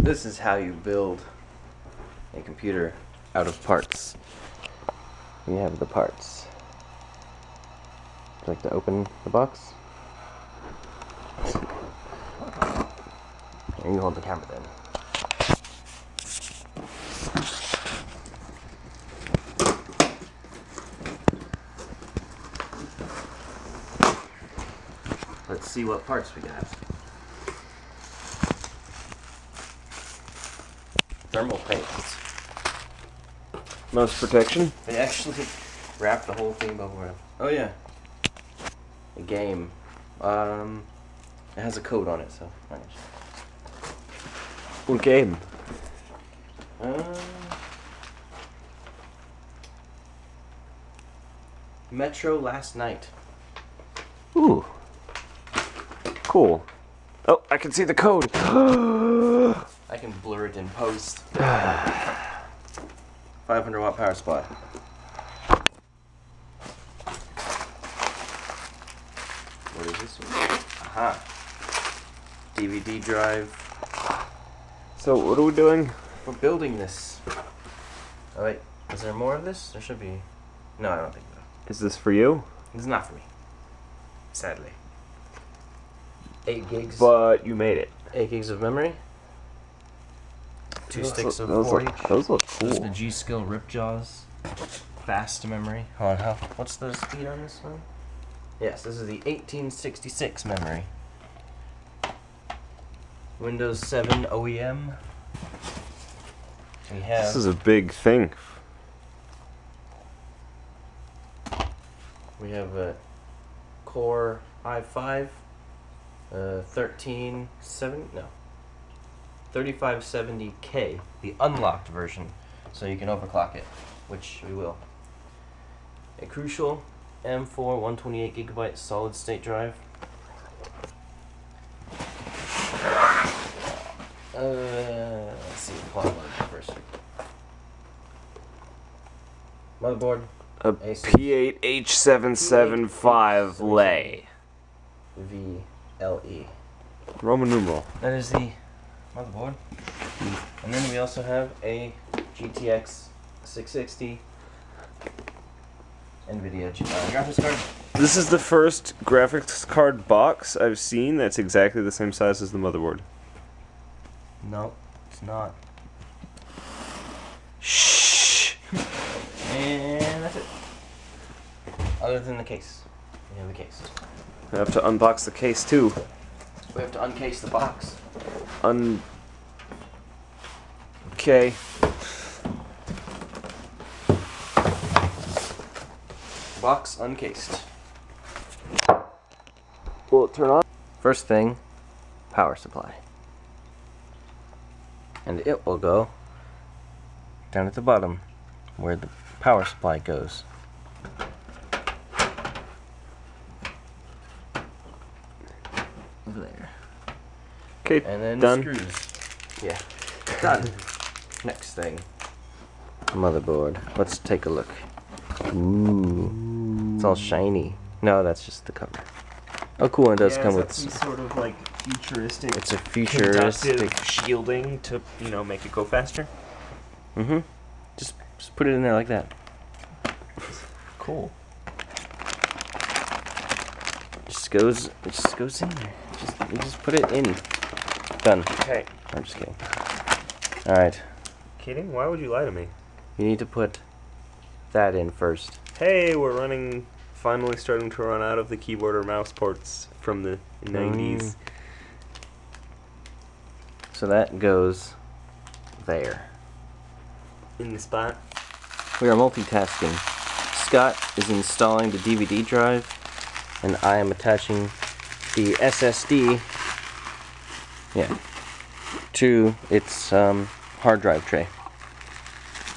This is how you build a computer out of parts. We have the parts. Would you like to open the box? Here, you hold the camera then. Let's see what parts we got. Thermal paste. Most protection. They actually wrapped the whole thing before. Oh yeah. A game. It has a code on it, so. What game? Metro Last Night. Ooh. Cool. Oh, I can see the code. I can blur it in post. 500 watt power supply. What is this one? Aha. DVD drive. So what are we doing? We're building this. Oh wait, is there more of this? There should be. No, I don't think so. Is this for you? It's not for me. Sadly. 8 gigs. But you made it. 8 gigs of memory. 2 sticks of 4 each. Those look Those are the cool. G-Skill Ripjaws. Fast memory. Hold on, what's the speed on this one? Yes, this is the 1866 memory. Windows 7 OEM. We have. This is a big thing. We have a Core i5, 3570K, the unlocked version, so you can overclock it, which we will. A Crucial M4 128GB solid state drive. Let's see, pull out motherboard first. Motherboard. A P8H775 lay. VLE. Roman numeral. That is the motherboard. And then we also have a GTX 660 NVIDIA graphics card. This is the first graphics card box I've seen that's exactly the same size as the motherboard. No, it's not. Shh. And that's it. Other than the case. We have the case. I have to unbox the case too. We have to uncase the box. Okay. Box uncased. Will it turn on? First thing, power supply. And it will go down at the bottom where the power supply goes. Over there. Okay, And then done. the screws. Yeah. Done. Next thing. Motherboard. Let's take a look. Ooh. It's all shiny. No, that's just the cover. Oh, cool. It does come with some sort of like futuristic. It's a futuristic conductive shielding to, you know, make it go faster. Mm-hmm. Just put it in there like that. Cool. It just goes in there. You just put it in. Done. Okay. I'm just kidding. Alright. Kidding? Why would you lie to me? You need to put that in first. Hey, we're finally starting to run out of the keyboard or mouse ports from the 90s. So that goes there. In the spot. We are multitasking. Scott is installing the DVD drive, and I am attaching the SSD, to its hard drive tray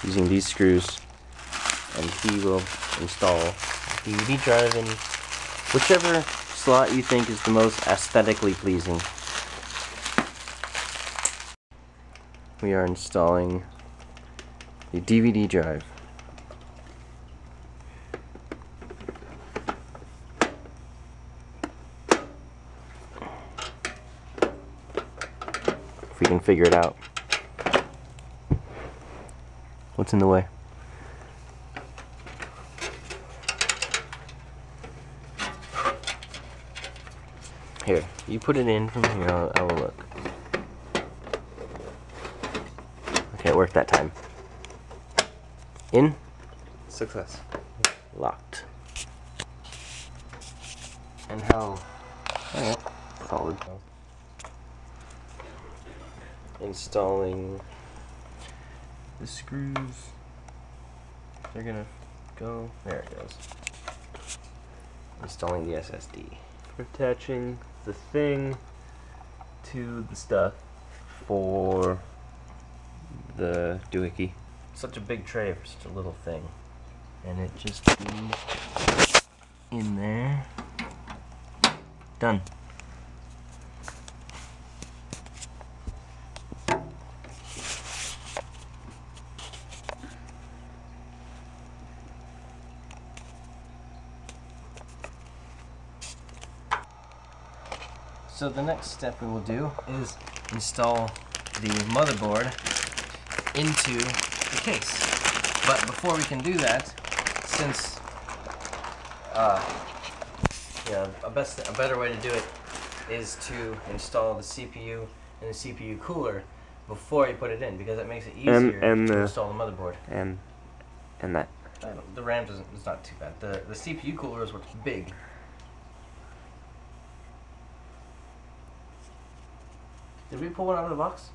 using these screws, and he will install the DVD drive in whichever slot you think is the most aesthetically pleasing. We are installing the DVD drive. If we can figure it out. What's in the way? Here, you put it in from here, I will look. Okay, it worked that time. In? Success. Locked. And how? Alright, solid. Installing the screws. They're gonna go. There it goes. Installing the SSD. Attaching the thing to the stuff for the doohickey. Such a big tray for such a little thing. And it just goes in there. Done. So the next step we will do is install the motherboard into the case. But before we can do that, since a better way to do it is to install the CPU and the CPU cooler before you put it in, because it makes it easier to install the motherboard. And that. The RAM is not too bad. The CPU cooler is what's big. Did we pull one out of the box?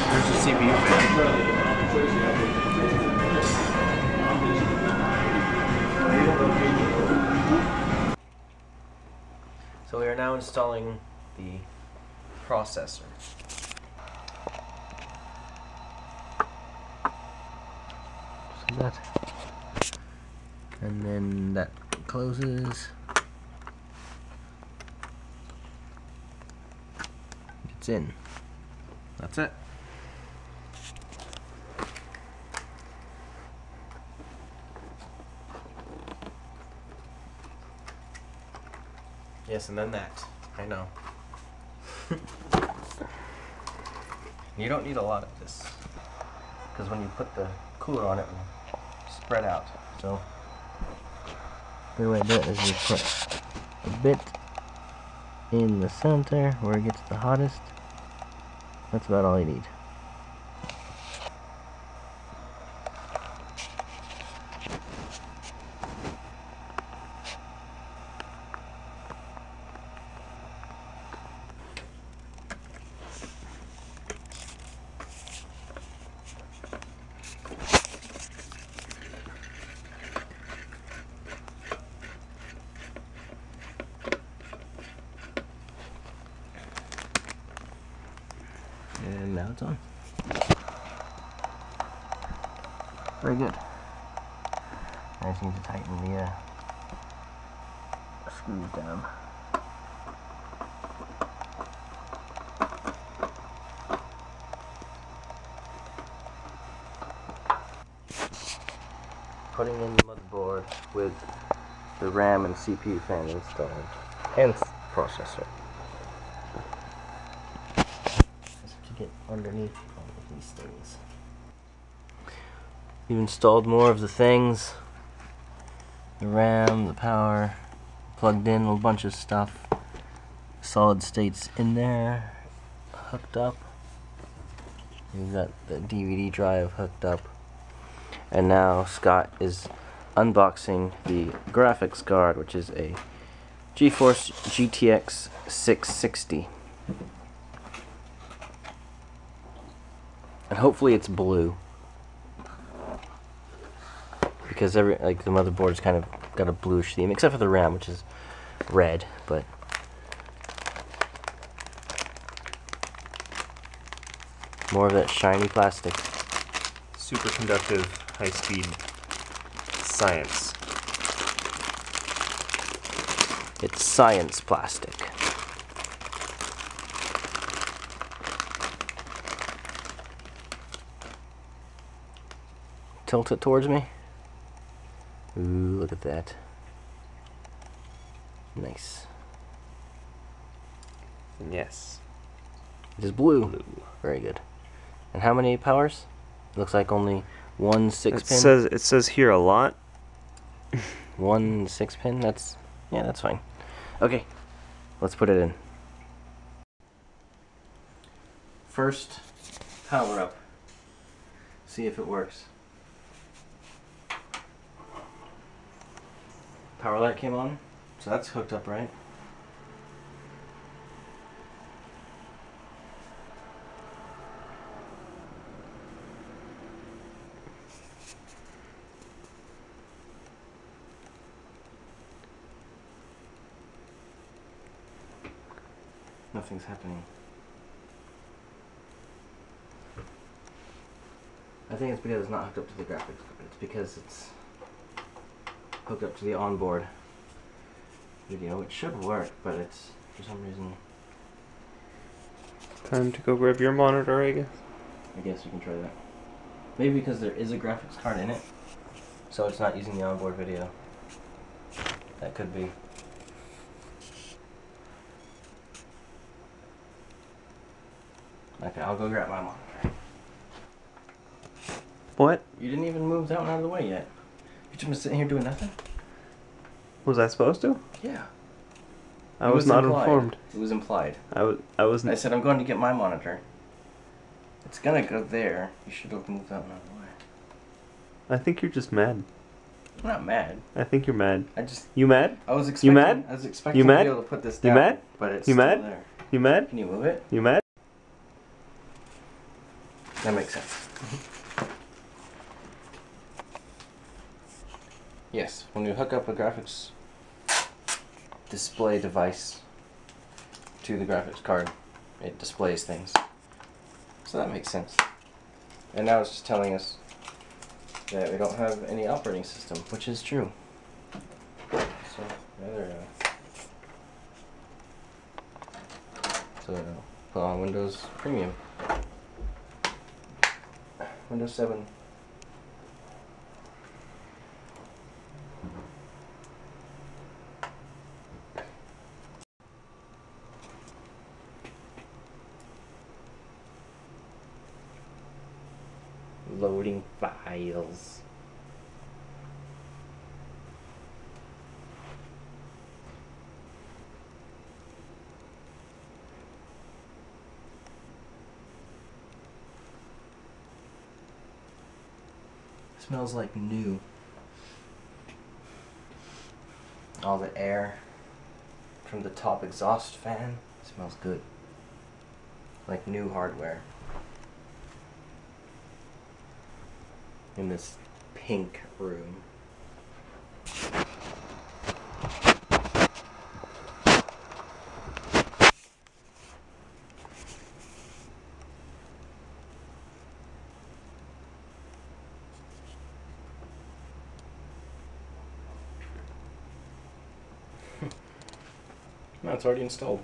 There's the CPU fan. So we are now installing the processor. So that, and then that closes. It's in. That's it. Yes, and then that. I know. You don't need a lot of this, because when you put the cooler on, it will spread out. So the way to do it is you put a bit in the center where it gets the hottest. That's about all you need. And now it's on. Very good. I just need to tighten the screws down. Putting in the motherboard with the RAM and CPU fan installed, and processor. Get underneath all of these things. We've installed more of the things. The RAM, the power, plugged in a bunch of stuff. Solid state's in there, hooked up. We've got the DVD drive hooked up. And now Scott is unboxing the graphics card, which is a GeForce GTX 660. And hopefully it's blue, because the motherboard's kind of got a bluish theme, except for the RAM, which is red. But more of that shiny plastic. Superconductive, high-speed science. It's science plastic. tilt it towards me. Ooh, look at that. Nice. Yes. It is blue. Blue. Very good. And how many powers? Looks like only one 6-pin. It says here a lot. One 6-pin. That's fine. Okay, let's put it in. First, power up. See if it works. Power light came on, so that's hooked up right. Nothing's happening. I think it's because it's not hooked up to the graphics card. It's because it's hooked up to the onboard video. It should work, but it's, for some reason... Time to go grab your monitor, I guess. I guess we can try that. Maybe because there is a graphics card in it, so it's not using the onboard video. That could be. Okay, I'll go grab my monitor. What? You didn't even move that one out of the way yet. You just been sitting here doing nothing? Was I supposed to? Yeah. I was not implied. informed. It was implied. I wasn't. I said I'm going to get my monitor. It's gonna go there. You should have moved that one out of the way. I think you're just mad. I'm not mad. I think you're mad. You mad? I was expecting. You mad? I was expecting You mad? to be able to put this down. You mad? But it's You still mad? there. You mad? Can you move it? You mad? That makes sense. Yes, when you hook up a graphics display device to the graphics card, it displays things. So that makes sense. And now it's just telling us that we don't have any operating system, which is true. So, rather, put on Windows Premium. Windows 7. Loading files. Smells like new. All the air from the top exhaust fan smells good. Like new hardware. In this pink room. No, it's already installed.